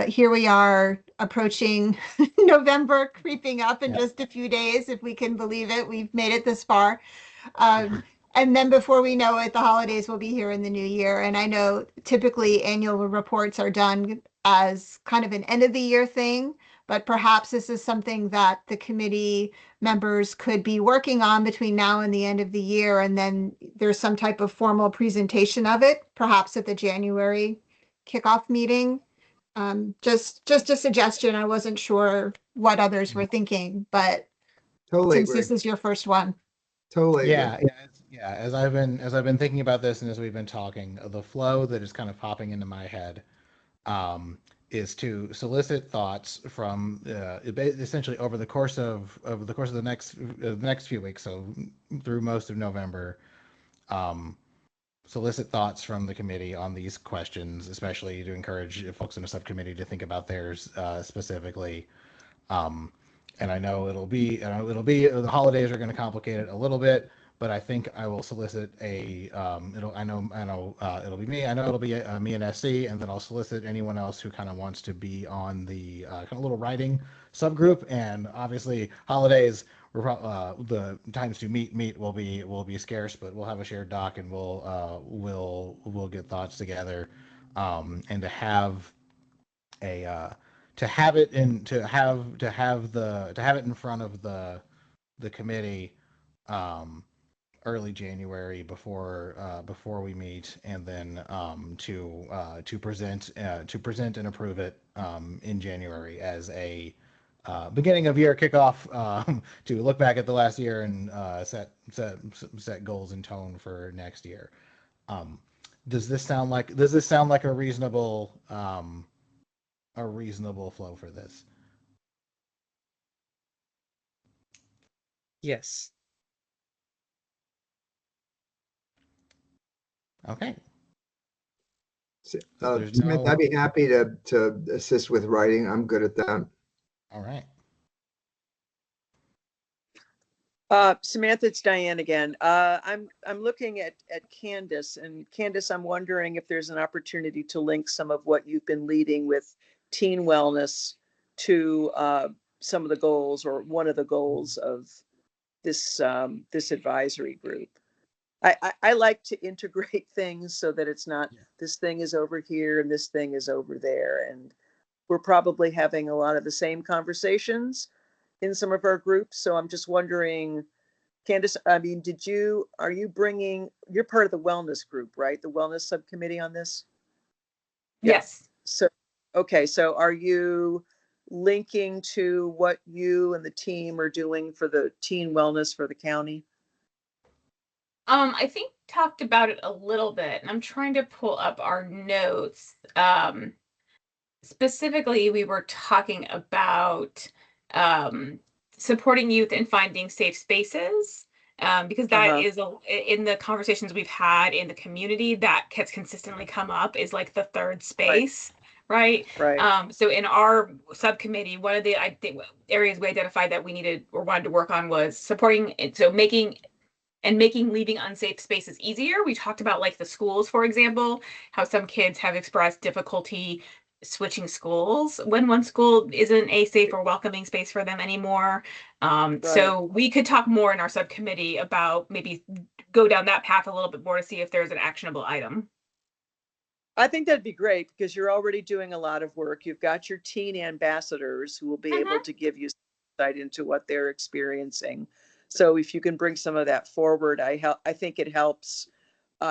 Here we are approaching November, creeping up in just a few days, if we can believe it. We've made it this far. And then before we know it, the holidays will be here in the new year. And I know typically annual reports are done as kind of an end of the year thing, but perhaps this is something that the committee members could be working on between now and the end of the year. And then there's some type of formal presentation of it, perhaps at the January kickoff meeting. Just a suggestion. I wasn't sure what others were thinking, but Totally since agree. this is your first one. Totally Yeah, agree. yeah. As I've been thinking about this, and as we've been talking, the flow that is kind of popping into my head is to solicit thoughts from essentially over the course of the next few weeks, so through most of November. Solicit thoughts from the committee on these questions, especially to encourage folks in the subcommittee to think about theirs specifically. And I know the holidays are going to complicate it a little bit, but I think I will solicit it'll be me. I know it'll be me and SC, and then I'll solicit anyone else who kind of wants to be on the kind of little writing subgroup. And obviously, holidays, the times to meet will be scarce, but we'll have a shared doc, and we'll get thoughts together, and to have it in front of the committee early January before we meet, and then to present and approve it in January as a beginning of year kickoff, to look back at the last year and set goals and tone for next year. Does this sound like a reasonable flow for this? Yes. Okay. Smith, I'd be happy to assist with writing. I'm good at that. All right. Samantha, it's Diane again. I'm looking at Candace, and Candace, I'm wondering if there's an opportunity to link some of what you've been leading with teen wellness to some of the goals or one of the goals of this this advisory group. I like to integrate things so that it's not this thing is over here and this thing is over there, and we're probably having a lot of the same conversations in some of our groups. So I'm just wondering, Candace, I mean, are you you're part of the wellness group, right? The wellness subcommittee on this? Yes. So, okay. So are you linking to what you and the team are doing for the teen wellness for the county? I think talked about it a little bit, and I'm trying to pull up our notes. Specifically, we were talking about supporting youth and finding safe spaces, because that is in the conversations we've had in the community, that has consistently come up is like the third space, right? So in our subcommittee, one of the I think areas we identified that we needed or wanted to work on was supporting it, so making leaving unsafe spaces easier. We talked about like the schools, for example, how some kids have expressed difficulty switching schools when one school isn't a safe or welcoming space for them anymore. So we could talk more in our subcommittee about maybe go down that path a little bit more to see if there's an actionable item. I think that'd be great because you're already doing a lot of work. You've got your teen ambassadors who will be able to give you insight into what they're experiencing. So if you can bring some of that forward, I think it helps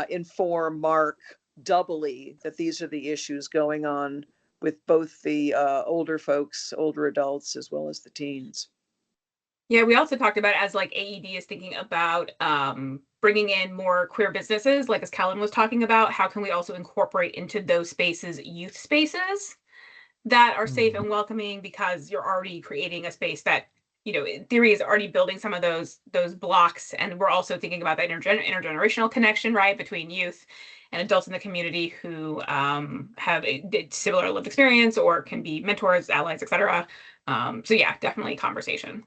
inform Mark doubly that these are the issues going on with both the older folks, older adults, as well as the teens. Yeah, we also talked about, as like AED is thinking about bringing in more queer businesses, like as Kellen was talking about, how can we also incorporate into those spaces youth spaces that are safe and welcoming, because you're already creating a space that, you know, in theory is already building some of those blocks. And we're also thinking about that intergenerational connection, right, between youth and adults in the community who have a similar lived experience or can be mentors, allies, etc. So yeah, definitely conversation.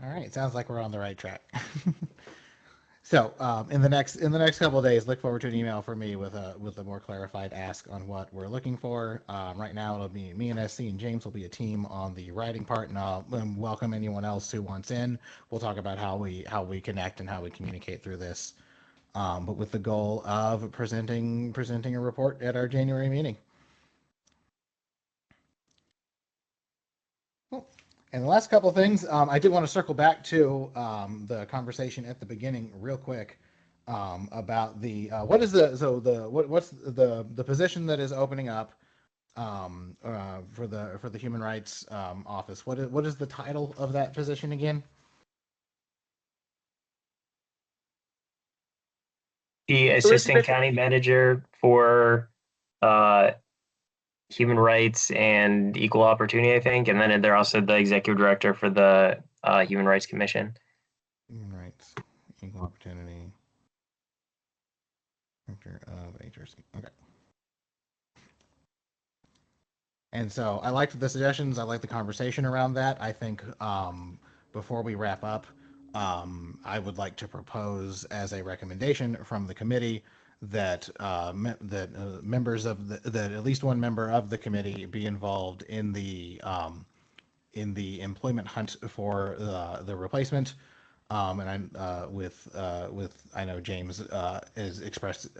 All right, sounds like we're on the right track. So in the next couple of days, look forward to an email from me with a more clarified ask on what we're looking for. Right now, it'll be me and SC and James will be a team on the writing part, and I'll welcome anyone else who wants in. We'll talk about how we connect and how we communicate through this, but with the goal of presenting a report at our January meeting. And the last couple of things, I did want to circle back to the conversation at the beginning real quick about the what's the position that is opening up for the Human Rights Office. What is the title of that position again? The Assistant County Manager for Human Rights and Equal Opportunity, I think, and then they're also the Executive Director for the Human Rights Commission. Human Rights, Equal Opportunity, Director of HRC. Okay. And so I liked the suggestions. I like the conversation around that. I think before we wrap up, I would like to propose as a recommendation from the committee that members of that at least one member of the committee be involved in the employment hunt for the replacement. And I'm with I know James has expressed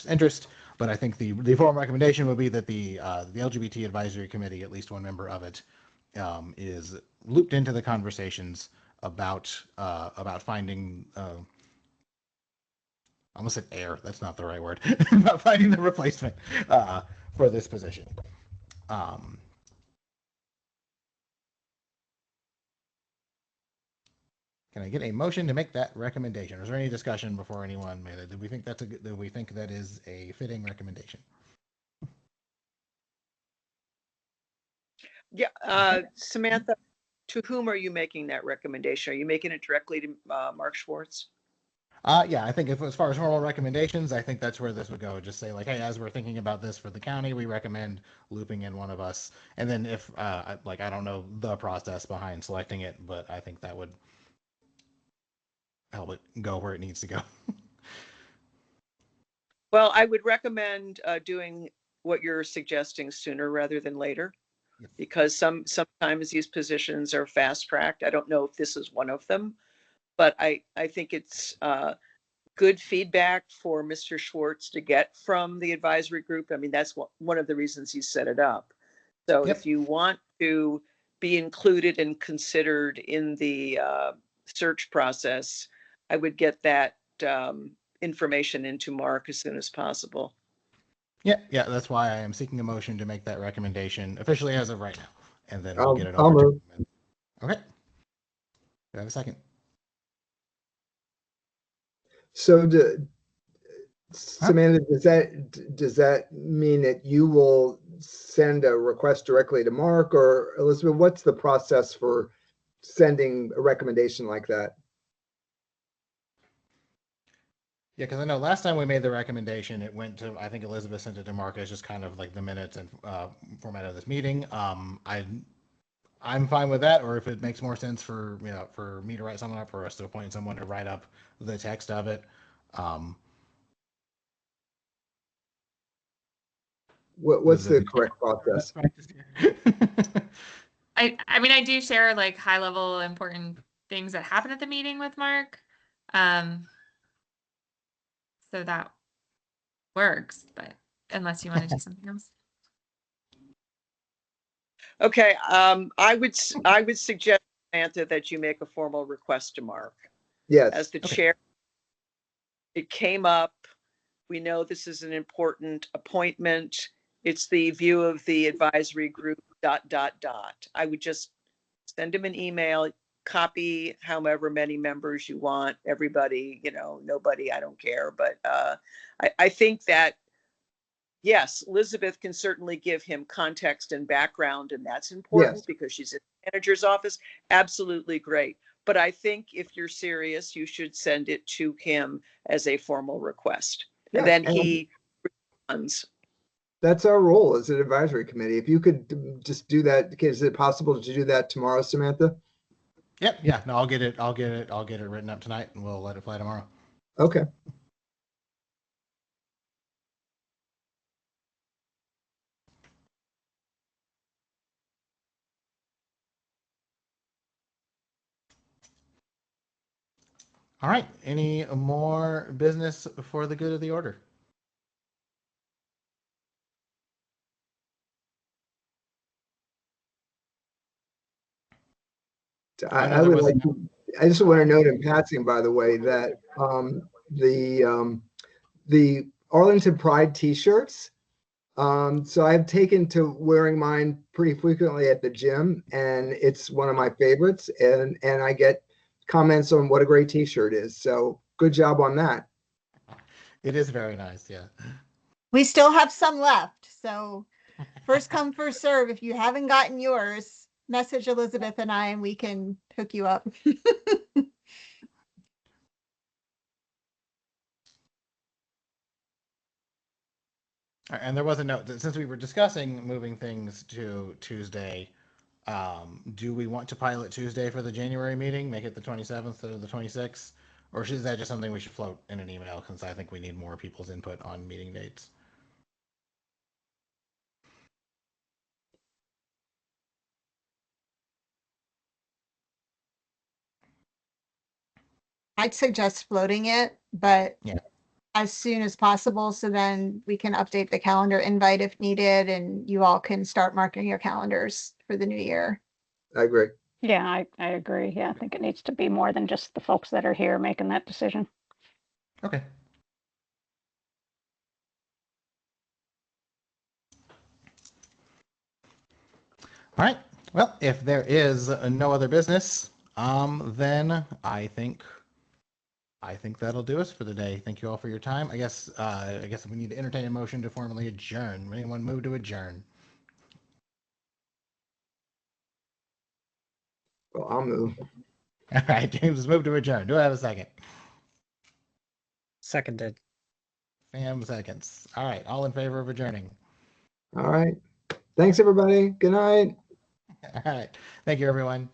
interest, but I think the formal recommendation would be that the LGBT Advisory Committee, at least one member of it, is looped into the conversations about finding. I almost said heir. That's not the right word. About finding the replacement for this position. Can I get a motion to make that recommendation? Is there any discussion before anyone made it? Do we think that is a fitting recommendation? Yeah, Samantha, to whom are you making that recommendation? Are you making it directly to Mark Schwartz? Yeah, I think as far as formal recommendations, I think that's where this would go. Just say like, hey, as we're thinking about this for the county, we recommend looping in one of us. And then if like, I don't know the process behind selecting it, but I think that would help it go where it needs to go. Well, I would recommend doing what you're suggesting sooner rather than later, because sometimes these positions are fast tracked. I don't know if this is one of them, but I think it's good feedback for Mr. Schwartz to get from the advisory group. I mean, that's one of the reasons he set it up. So if you want to be included and considered in the search process, I would get that information into Mark as soon as possible. Yeah, that's why I am seeking a motion to make that recommendation officially as of right now, and then we'll I'll get it over to him. Okay. Do I have a second? So, Samantha, does that mean that you will send a request directly to Mark, or Elizabeth? What's the process for sending a recommendation like that? Yeah, because I know last time we made the recommendation, it went to, I think Elizabeth sent it to Mark as just kind of like the minutes and format of this meeting. I'm fine with that, or if it makes more sense for for me to write someone up, for us to appoint someone to write up the text of it. What's the correct process? I mean, I do share like high level important things that happen at the meeting with Mark. So that works, but unless you want to do something else. Okay, I would suggest, Samantha, that you make a formal request to Mark. Yes. As the chair, it came up. We know this is an important appointment. It's the view of the advisory group, ... I would just send him an email, copy however many members you want, everybody, nobody, I don't care. But I think that, yes, Elizabeth can certainly give him context and background, and that's important because she's in the manager's office. Absolutely great. But I think if you're serious, you should send it to him as a formal request. And then he responds. That's our role as an advisory committee. If you could just do that, is it possible to do that tomorrow, Samantha? Yep. Yeah. No, I'll get it written up tonight, and we'll let it fly tomorrow. Okay. All right. Any more business for the good of the order? I would like to, I just want to note in passing, by the way, that the Arlington Pride t-shirts, so I've taken to wearing mine pretty frequently at the gym, and it's one of my favorites, and I get comments on what a great t-shirt is. So good job on that. It is very nice. Yeah. We still have some left. So first come, first serve. If you haven't gotten yours, message Elizabeth and I, and we can hook you up. And there was a note that since we were discussing moving things to Tuesday, do we want to pilot Tuesday for the January meeting, make it the 27th or the 26th? Or is that just something we should float in an email, since I think we need more people's input on meeting dates? I'd suggest floating it, but yeah, as soon as possible, so then we can update the calendar invite if needed, and you all can start marking your calendars for the new year. I agree. Yeah, I agree. Yeah, I think it needs to be more than just the folks that are here making that decision. Okay. All right. Well, if there is no other business, Then I think that'll do us for the day. Thank you all for your time. I guess we need to entertain a motion to formally adjourn. Anyone move to adjourn? Well, I'll move. All right, James has moved to adjourn. Do I have a second? Seconded. Sam seconds. All right, all in favor of adjourning? All right. Thanks, everybody. Good night. All right. Thank you, everyone.